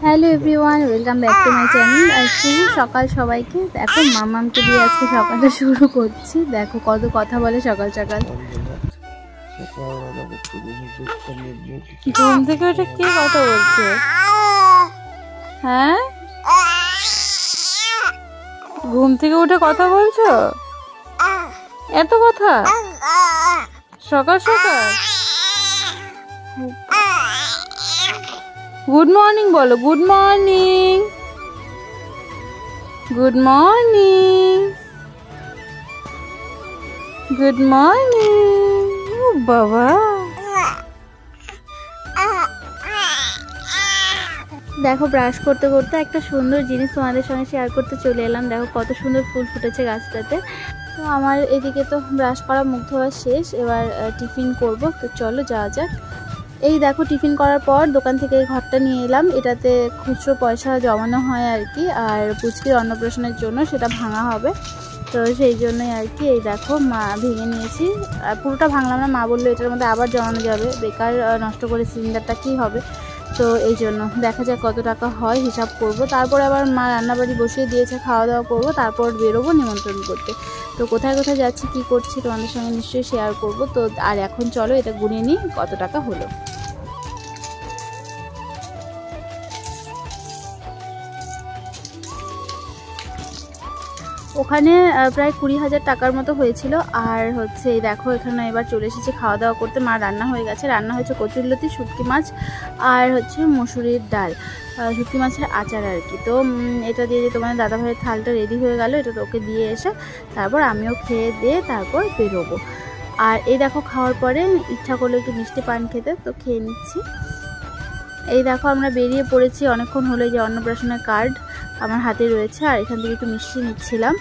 Hello everyone, welcome back to my channel. আর শুভ সকাল সবাইকে। দেখো মামামকে দিয়ে আজকে সকালটা শুরু করছি। দেখো কত কথা বলে সকাল সকাল। ঘুম থেকে ওটা কে কথা বলছে? হ্যাঁ, ঘুম থেকে উঠে কথা বলছো? এত কথা সকাল সকাল? গুড মর্নিং বলো। Good morning, good morning, good morning. ও বাবা, দেখো ব্রাশ করতে করতে একটা সুন্দর জিনিস তোমাদের সঙ্গে শেয়ার করতে চলে এলাম। দেখো কত সুন্দর ফুল ফুটেছে গাছটাতে। তো আমার এদিকে তো ব্রাশ করা, মুখ ধোয়া শেষ। এবার টিফিন করব, তো চলো যাওয়া যাক। এই দেখো টিফিন করার পর দোকান থেকে এই ঘরটা নিয়ে এলাম। এটাতে খুচরো পয়সা জমানো হয় আর কি, আর পুচকির অন্নপ্রাশনের জন্য সেটা ভাঙা হবে, তো সেই জন্যই আর কি। এই দেখো মা ভেঙে নিয়েছি, আর পুরোটা ভাঙলাম না। মা বললো এটার মধ্যে আবার জমানো যাবে, বেকার নষ্ট করে সিলিন্ডারটা কী হবে। তো এই জন্য দেখা যাক কত টাকা হয়, হিসাব করব। তারপর আবার মা রান্নাবাড়ি বসিয়ে দিয়েছে, খাওয়া দাওয়া করবো, তারপর বেরোবো নিমন্ত্রণ করতে। তো কোথায় কোথায় যাচ্ছি, কী করছি তোমাদের সঙ্গে নিশ্চয়ই শেয়ার করব। তো আর এখন চলো এটা গুনে নিই কত টাকা হলো। ওখানে প্রায় 20,000 টাকার মতো হয়েছিল। আর হচ্ছে এই দেখো এখানে এবার চলে এসেছি খাওয়া দাওয়া করতে। মা রান্না হয়ে গেছে, রান্না হয়েছে কচুরলতি, শুটকি মাছ, আর হচ্ছে মসুরির ডাল, শুটকি মাছের আচার আর কি। তো এটা দিয়ে যে তোমাদের দাদাভাইয়ের থালটা রেডি হয়ে গেল, এটা তো ওকে দিয়ে এসে তারপর আমিও খেয়ে দিয়ে তারপর বেরোবো। আর এই দেখো খাওয়ার পরে ইচ্ছা করলো একটু মিষ্টি পান খেতে, তো খেয়ে নিচ্ছি। এই দেখো আমরা বেরিয়ে পড়েছি, অনেকক্ষণ হলো। যে অন্নপ্রাশনের কার্ড আমার হাতে রয়েছে, আর এখান থেকে একটু মিষ্টি নিচ্ছিলাম।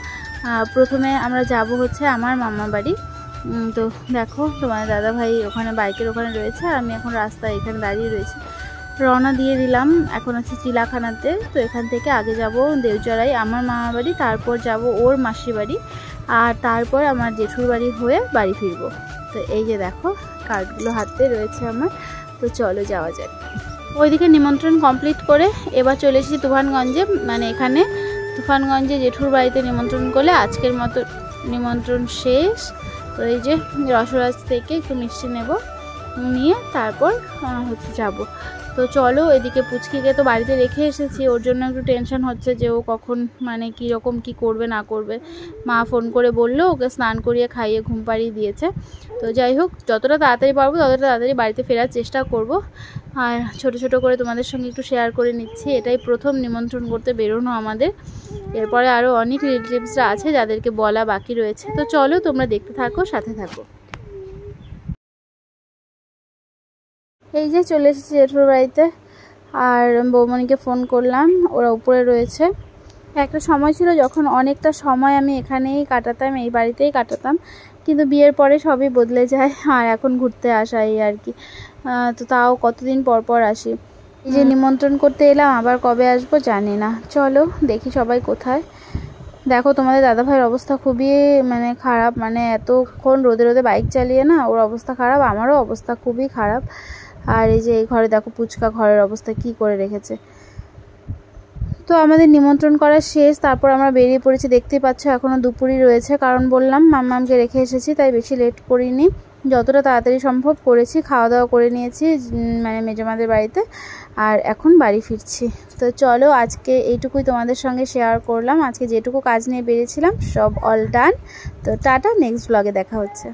প্রথমে আমরা যাব হচ্ছে আমার মামার বাড়ি। তো দেখো তোমার দাদাভাই ওখানে বাইকের ওখানে রয়েছে, আর আমি এখন রাস্তায় এখানে দাঁড়িয়ে রয়েছি। রওনা দিয়ে দিলাম, এখন হচ্ছে চিলাখানাতে। তো এখান থেকে আগে যাব দেওচড়াই আমার মামার বাড়ি, তারপর যাব ওর মাসির বাড়ি, আর তারপর আমার জেঠুর বাড়ি হয়ে বাড়ি ফিরবো। তো এই যে দেখো কার্ডগুলো হাতে রয়েছে আমার, তো চলো যাওয়া যাক। ওইদিকে নিমন্ত্রণ কমপ্লিট করে এবার চলে এসেছি তুফানগঞ্জে। মানে এখানে তুফানগঞ্জে জেঠুর বাড়িতে নিমন্ত্রণ করলে আজকের মতো নিমন্ত্রণ শেষ। তো এই যে রসরাজ থেকে একটু মিষ্টি নেব, নিয়ে তারপর হচ্ছে যাব। তো চলো, এদিকে পুচকিকে তো বাড়িতে রেখে এসেছি, ওর জন্য একটু টেনশন হচ্ছে যে ও কখন মানে কীরকম কী করবে না করবে। মা ফোন করে বললো, ওকে স্নান করিয়ে খাইয়ে ঘুম পাড়িয়ে দিয়েছে। তো যাই হোক, যতটা তাড়াতাড়ি পারবো ততটা তাড়াতাড়ি বাড়িতে ফেরার চেষ্টা করব। আর ছোট ছোট করে তোমাদের সঙ্গে একটু শেয়ার করে নিচ্ছি। এটাই প্রথম নিমন্ত্রণ করতে বেরোনো আমাদের। এরপরে আরও অনেক রিলেটিভসরা আছে যাদেরকে বলা বাকি রয়েছে। তো চলো তোমরা দেখতে থাকো, সাথে থাকো। এই যে চলে এসেছি জেঠুর বাড়িতে, আর বৌমণিকে ফোন করলাম, ওরা উপরে রয়েছে। একটা সময় ছিল যখন অনেকটা সময় আমি এখানেই কাটাতাম, এই বাড়িতেই কাটাতাম, কিন্তু বিয়ের পরে সবই বদলে যায়। আর এখন ঘুরতে আসা এই আর কি। তো তাও কতদিন পর পর আসি। এই যে নিমন্ত্রণ করতে এলাম, আবার কবে আসবো জানি না। চলো দেখি সবাই কোথায়। দেখো তোমাদের দাদাভাইয়ের অবস্থা খুবই মানে খারাপ, মানে এতক্ষণ রোদে রোদে বাইক চালিয়ে না, ওর অবস্থা খারাপ, আমারও অবস্থা খুবই খারাপ। আর এই যে এই ঘরে দেখো পুচকা ঘরের অবস্থা কি করে রেখেছে। তো আমাদের নিমন্ত্রণ করা শেষ, তারপর আমরা বেরিয়ে পড়েছি। দেখতেই পাচ্ছ এখনও দুপুরই রয়েছে, কারণ বললাম মাম্মামকে রেখে এসেছি, তাই বেশি লেট করিনি, যতটা তাড়াতাড়ি সম্ভব করেছি। খাওয়া দাওয়া করে নিয়েছি মানে মেজমাদের বাড়িতে, আর এখন বাড়ি ফিরছি। তো চলো আজকে এইটুকুই তোমাদের সঙ্গে শেয়ার করলাম। আজকে যেটুকু কাজ নিয়ে বেরিয়েছিলাম সব অল ডান। তো টাটা, নেক্সট ব্লগে দেখা হচ্ছে।